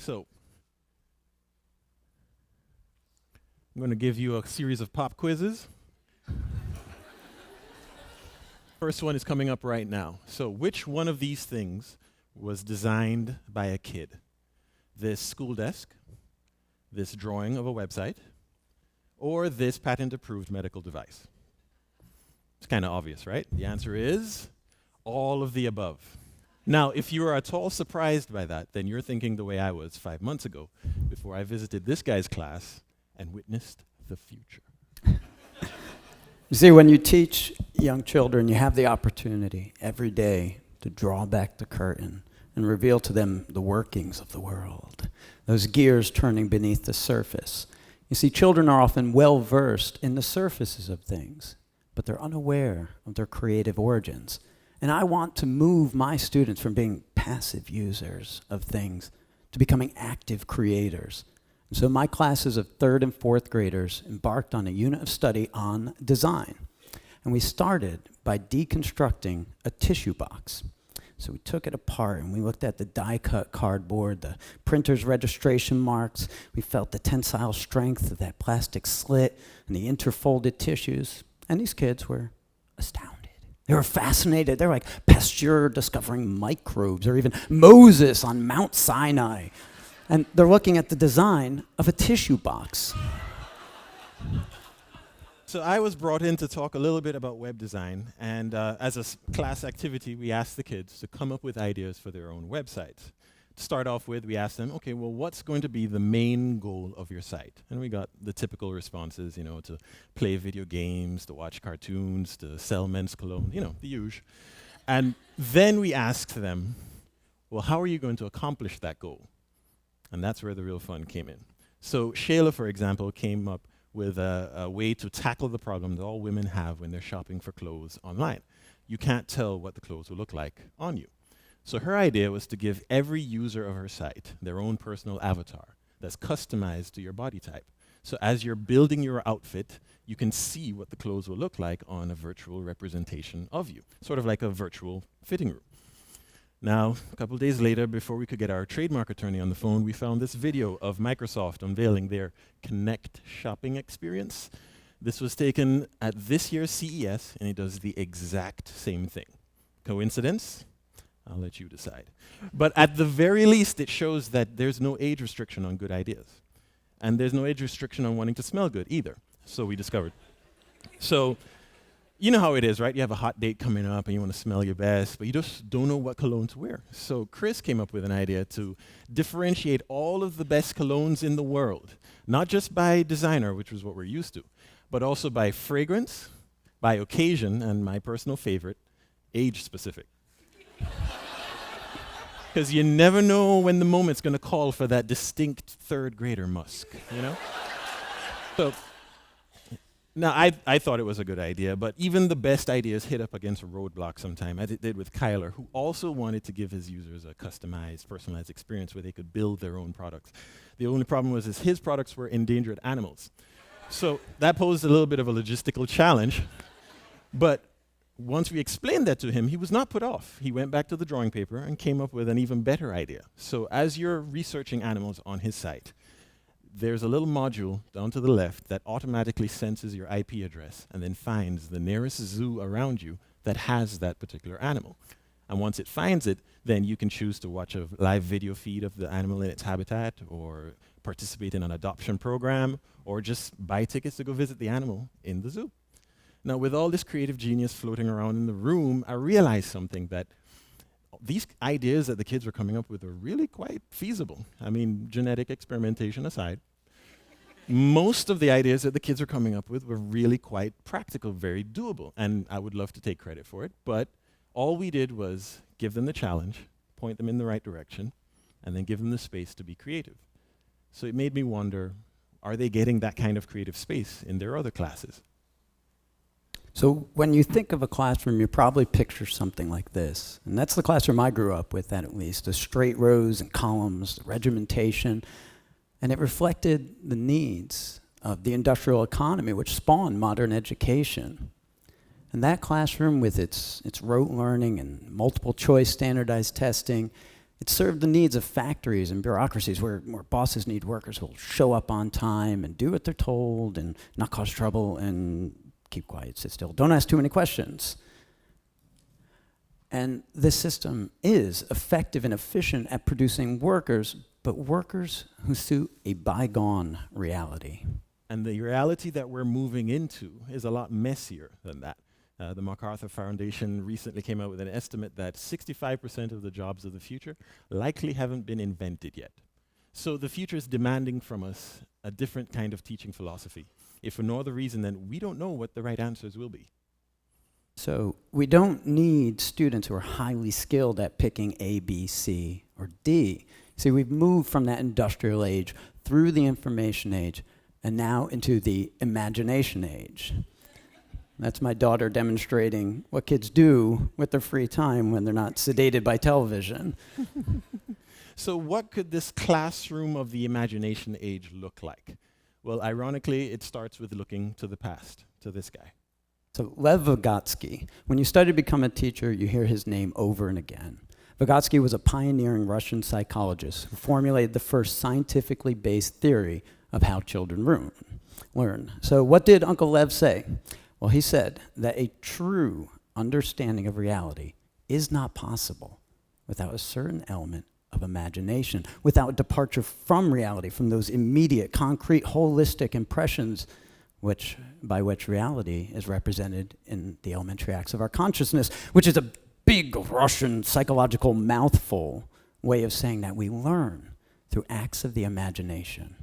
So, I'm going to give you a series of pop quizzes. First one is coming up right now. So, which one of these things was designed by a kid? This school desk, this drawing of a website, or this patent-approved medical device? It's kind of obvious, right? The answer is all of the above. Now, if you are at all surprised by that, then you're thinking the way I was 5 months ago, before I visited this guy's class and witnessed the future. You see, when you teach young children, you have the opportunity every day to draw back the curtain and reveal to them the workings of the world, those gears turning beneath the surface. You see, children are often well-versed in the surfaces of things, but they're unaware of their creative origins. And I want to move my students from being passive users of things to becoming active creators. And so my classes of 3rd and 4th graders embarked on a unit of study on design. And we started by deconstructing a tissue box. So we took it apart and we looked at the die-cut cardboard, the printer's registration marks. We felt the tensile strength of that plastic slit and the interfolded tissues. And these kids were astounded. They were fascinated. They're like Pasteur discovering microbes, or even Moses on Mount Sinai. And they're looking at the design of a tissue box. So I was brought in to talk a little bit about web design, and as a class activity, we asked the kids to come up with ideas for their own websites. To start off with, we asked them, okay, well, what's going to be the main goal of your site? And we got the typical responses, to play video games, to watch cartoons, to sell men's cologne, the usual. And then we asked them, well, how are you going to accomplish that goal? And that's where the real fun came in. So Shayla, for example, came up with a way to tackle the problem that all women have when they're shopping for clothes online. You can't tell what the clothes will look like on you. So her idea was to give every user of her site their own personal avatar that's customized to your body type. So as you're building your outfit, you can see what the clothes will look like on a virtual representation of you, sort of like a virtual fitting room. Now, a couple days later, before we could get our trademark attorney on the phone, we found this video of Microsoft unveiling their Connect shopping experience. This was taken at this year's CES, and it does the exact same thing. Coincidence? I'll let you decide. But at the very least, it shows that there's no age restriction on good ideas. And there's no age restriction on wanting to smell good either, so we discovered. So, you know how it is, right? You have a hot date coming up and you want to smell your best, but you just don't know what cologne to wear. So Chris came up with an idea to differentiate all of the best colognes in the world, not just by designer, which was what we're used to, but also by fragrance, by occasion, and my personal favorite, age-specific. Because you never know when the moment's going to call for that distinct 3rd grader musk, So, now, I thought it was a good idea, but even the best ideas hit up against a roadblock sometime, as it did with Kyler, who also wanted to give his users a customized, personalized experience where they could build their own products. The only problem was his products were endangered animals. So that posed a little bit of a logistical challenge, but once we explained that to him, he was not put off. He went back to the drawing paper and came up with an even better idea. So as you're researching animals on his site, there's a little module down to the left that automatically senses your IP address and then finds the nearest zoo around you that has that particular animal. And once it finds it, then you can choose to watch a live video feed of the animal in its habitat, or participate in an adoption program, or just buy tickets to go visit the animal in the zoo. Now, with all this creative genius floating around in the room, I realized something, that these ideas that the kids were coming up with are really quite feasible. I mean, genetic experimentation aside, most of the ideas that the kids were coming up with were really quite practical, very doable, and I would love to take credit for it, but all we did was give them the challenge, point them in the right direction, and then give them the space to be creative. So it made me wonder, are they getting that kind of creative space in their other classes? So when you think of a classroom, you probably picture something like this. And that's the classroom I grew up with, at least. The straight rows and columns, the regimentation. And it reflected the needs of the industrial economy, which spawned modern education. And that classroom, with its rote learning and multiple choice standardized testing, It served the needs of factories and bureaucracies where bosses need workers who will show up on time and do what they're told and not cause trouble and keep quiet, sit still. Don't ask too many questions. And this system is effective and efficient at producing workers, but workers who suit a bygone reality. And the reality that we're moving into is a lot messier than that. The MacArthur Foundation recently came out with an estimate that 65% of the jobs of the future likely haven't been invented yet. So the future is demanding from us a different kind of teaching philosophy, if for no other reason than we don't know what the right answers will be. So we don't need students who are highly skilled at picking A, B, C, or D. See, we've moved from that industrial age through the information age and now into the imagination age. That's my daughter demonstrating what kids do with their free time when they're not sedated by television. So what could this classroom of the imagination age look like? Well, ironically, it starts with looking to the past, to this guy. So Lev Vygotsky, when you study to become a teacher, you hear his name over and again. Vygotsky was a pioneering Russian psychologist who formulated the first scientifically based theory of how children learn. So what did Uncle Lev say? Well, he said that a true understanding of reality is not possible without a certain element of imagination, without departure from reality, from those immediate, concrete, holistic impressions by which reality is represented in the elementary acts of our consciousness, which is a big Russian psychological mouthful way of saying that we learn through acts of the imagination.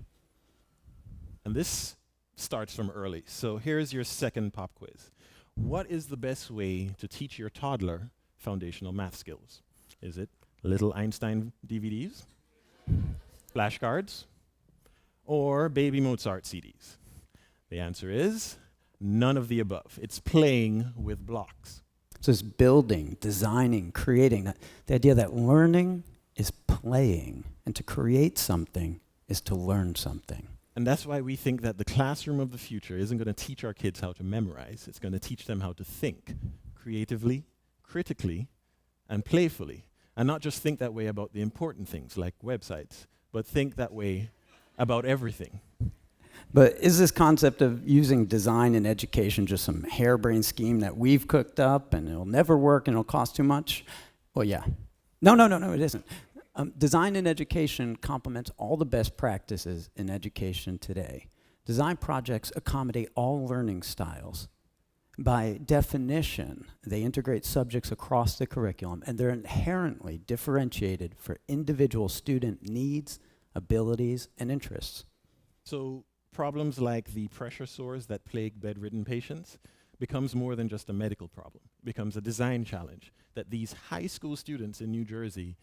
And this starts from early. So here's your second pop quiz. What is the best way to teach your toddler foundational math skills? Is it Little Einstein DVDs, flashcards, or Baby Mozart CDs? The answer is none of the above. It's playing with blocks. So it's building, designing, creating. The idea that learning is playing, and to create something is to learn something. And that's why we think that the classroom of the future isn't going to teach our kids how to memorize. It's going to teach them how to think creatively, critically, and playfully. And not just think that way about the important things like websites, but think that way about everything. But is this concept of using design in education just some harebrained scheme that we've cooked up and it'll never work and it'll cost too much? Well, yeah. No, it isn't. Design in education complements all the best practices in education today. Design projects accommodate all learning styles. By definition, they integrate subjects across the curriculum, and they're inherently differentiated for individual student needs, abilities, and interests. So problems like the pressure sores that plague bedridden patients becomes more than just a medical problem. It becomes a design challenge that these high school students in New Jersey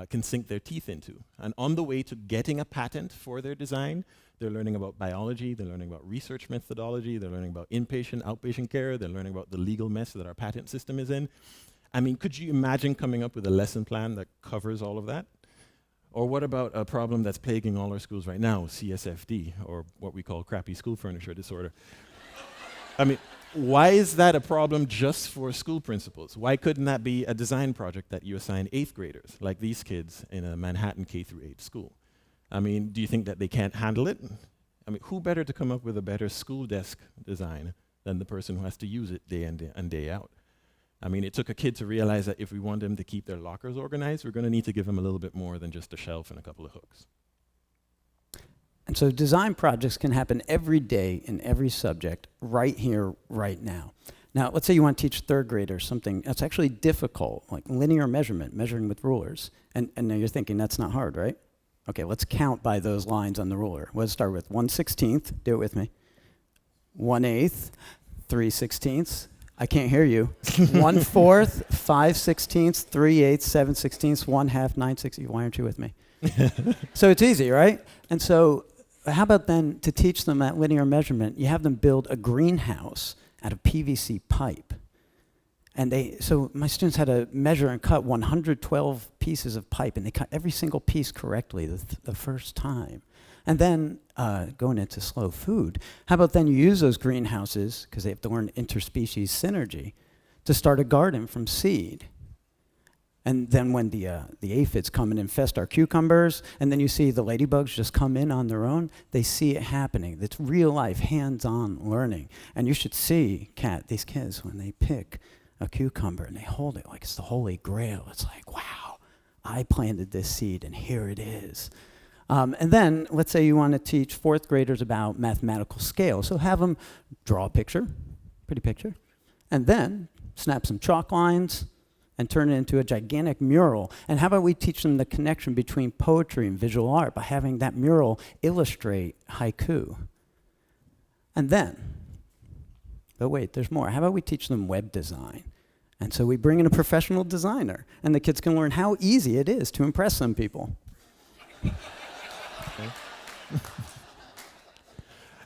can sink their teeth into. And on the way to getting a patent for their design, they're learning about biology, they're learning about research methodology, they're learning about inpatient, outpatient care, they're learning about the legal mess that our patent system is in. I mean, could you imagine coming up with a lesson plan that covers all of that? Or what about a problem that's plaguing all our schools right now, CSFD, or what we call crappy school furniture disorder? I mean, why is that a problem just for school principals? Why couldn't that be a design project that you assign 8th graders, like these kids in a Manhattan K-8 school? I mean, do you think that they can't handle it? I mean, who better to come up with a better school desk design than the person who has to use it day in and day out? I mean, it took a kid to realize that if we want them to keep their lockers organized, we're going to need to give them a little bit more than just a shelf and a couple of hooks. And so design projects can happen every day in every subject, right here, right now. Now, let's say you want to teach 3rd graders something that's actually difficult, like linear measurement, measuring with rulers. And now you're thinking, that's not hard, right? Okay, let's count by those lines on the ruler. Let's start with 1/16, do it with me. 1/8, 3/16. I can't hear you. 1/4, 5/16, 3/8, 7/16, 1/2, 9/16. Why aren't you with me? So it's easy, right? And so how about then to teach them that linear measurement, you have them build a greenhouse out of PVC pipe. And so my students had to measure and cut 112 pieces of pipe, and they cut every single piece correctly the first time. And then going into slow food, how about then you use those greenhouses, because they have to learn interspecies synergy, to start a garden from seed. And then when the aphids come and infest our cucumbers, and then you see the ladybugs just come in on their own, they see it happening. It's real life, hands-on learning. And you should see, Kat, these kids, when they pick a cucumber and they hold it like it's the Holy Grail. It's like, wow, I planted this seed and here it is. And then let's say you want to teach fourth graders about mathematical scale. So have them draw a picture, pretty picture, and then snap some chalk lines and turn it into a gigantic mural. And how about we teach them the connection between poetry and visual art by having that mural illustrate haiku? And then, but wait, there's more. How about we teach them web design? And so we bring in a professional designer, and the kids can learn how easy it is to impress some people.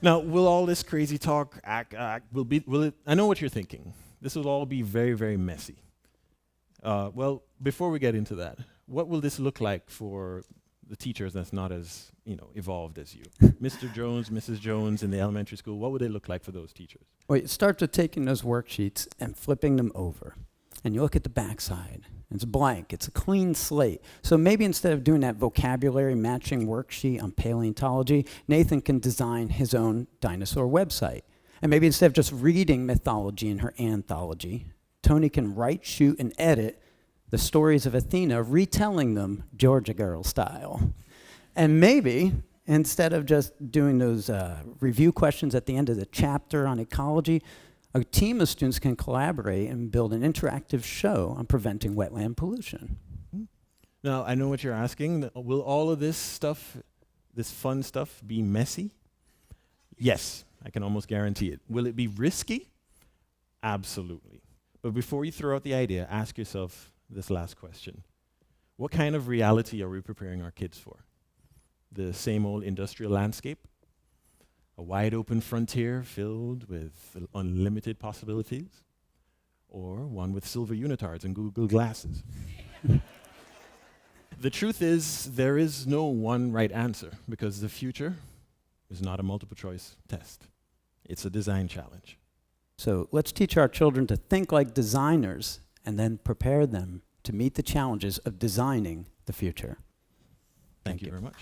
Now, will all this crazy talk will it? I know what you're thinking. This will all be very, very messy. Well, before we get into that, what will this look like for the teachers that's not as evolved as you? Mr. Jones, Mrs. Jones in the elementary school, what would it look like for those teachers? Well, it starts with taking those worksheets and flipping them over. And you look at the backside. It's blank. It's a clean slate. So maybe instead of doing that vocabulary matching worksheet on paleontology, Nathan can design his own dinosaur website. And maybe instead of just reading mythology in her anthology, Tony can write, shoot, and edit the stories of Athena, retelling them Georgia Girl style. And maybe instead of just doing those review questions at the end of the chapter on ecology, a team of students can collaborate and build an interactive show on preventing wetland pollution. Now, I know what you're asking. Will all of this stuff, this fun stuff, be messy? Yes, I can almost guarantee it. Will it be risky? Absolutely. But before you throw out the idea, ask yourself this last question. What kind of reality are we preparing our kids for? The same old industrial landscape? A wide open frontier filled with unlimited possibilities? Or one with silver unitards and Google glasses? The truth is, there is no one right answer because the future is not a multiple choice test. It's a design challenge. So let's teach our children to think like designers and then prepare them to meet the challenges of designing the future. Thank you very much.